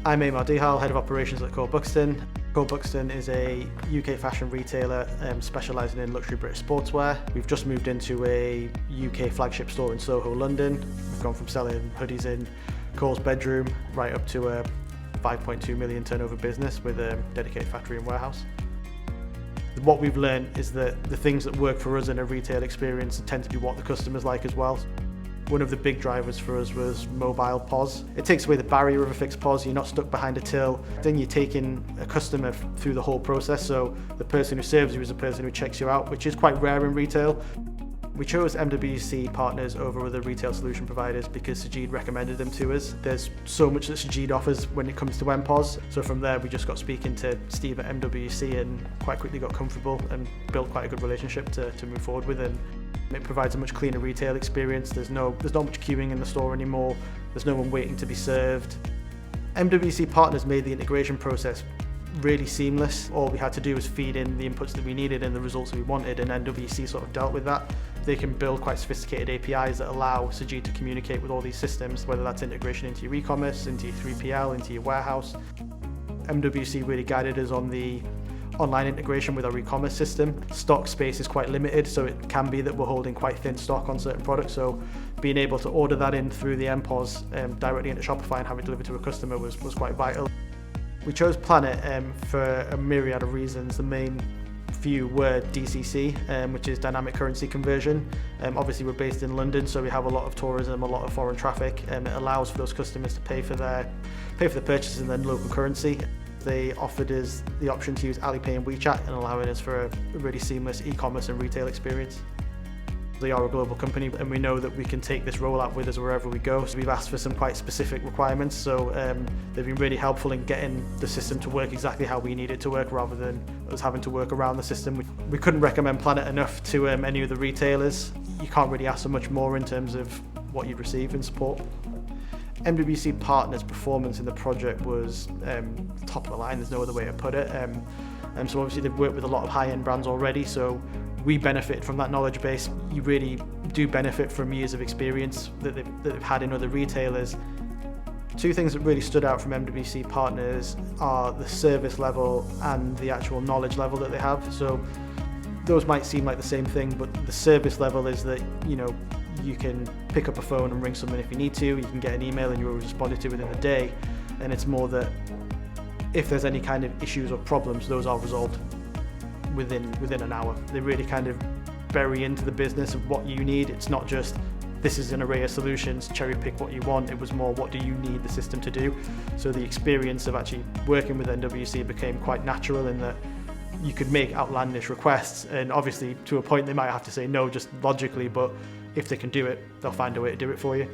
I'm Amar Hal, Head of Operations at Cole Buxton. Cole Buxton is a UK fashion retailer specialising in luxury British sportswear. We've just moved into a UK flagship store in Soho, London. We've gone from selling hoodies in Cole's bedroom right up to a 5.2 million turnover business with a dedicated factory and warehouse. What we've learned is that the things that work for us in a retail experience tend to be what the customers like as well. One of the big drivers for us was mobile POS. It takes away the barrier of a fixed POS. You're not stuck behind a till. Then you're taking a customer through the whole process. So the person who serves you is the person who checks you out, which is quite rare in retail. We chose MWC Partners over other retail solution providers because Cegid recommended them to us. There's so much that Cegid offers when it comes to mPOS. So from there, we just got speaking to Steve at MWC and quite quickly got comfortable and built quite a good relationship to move forward with. And it provides a much cleaner retail experience. There's not much queuing in the store anymore. There's no one waiting to be served. MWC Partners made the integration process really seamless. All we had to do was feed in the inputs that we needed and the results that we wanted, and MWC sort of dealt with that. They can build quite sophisticated APIs that allow Cegid to communicate with all these systems, whether that's integration into your e-commerce, into your 3PL, into your warehouse. MWC really guided us on the online integration with our e-commerce system. Stock space is quite limited, so it can be that we're holding quite thin stock on certain products, so being able to order that in through the mPOS directly into Shopify and have it delivered to a customer was quite vital. We chose Planet for a myriad of reasons. The main few were DCC, which is dynamic currency conversion. Obviously we're based in London, so we have a lot of tourism, a lot of foreign traffic, and it allows for those customers to pay for the purchases in their local currency. They offered us the option to use Alipay and WeChat and allowing us for a really seamless e-commerce and retail experience. They are a global company and we know that we can take this rollout with us wherever we go. So we've asked for some quite specific requirements, so they've been really helpful in getting the system to work exactly how we need it to work rather than us having to work around the system. We couldn't recommend Planet enough to any of the retailers. You can't really ask for much more in terms of what you receive in support. MWC Partners' performance in the project was top of the line, there's no other way to put it. So obviously they've worked with a lot of high-end brands already, so we benefit from that knowledge base. You really do benefit from years of experience that they've had in other retailers. Two things that really stood out from MWC Partners are the service level and the actual knowledge level that they have. So those might seem like the same thing, but the service level is that, you can pick up a phone and ring someone if you need to, you can get an email and you're responded to within a day, and it's more that if there's any kind of issues or problems, those are resolved within an hour. They really kind of bury into the business of what you need. It's not just, this is an array of solutions, cherry pick what you want. It was more, what do you need the system to do? So the experience of actually working with MWC became quite natural in that you could make outlandish requests, and obviously to a point they might have to say no just logically, but if they can do it, they'll find a way to do it for you.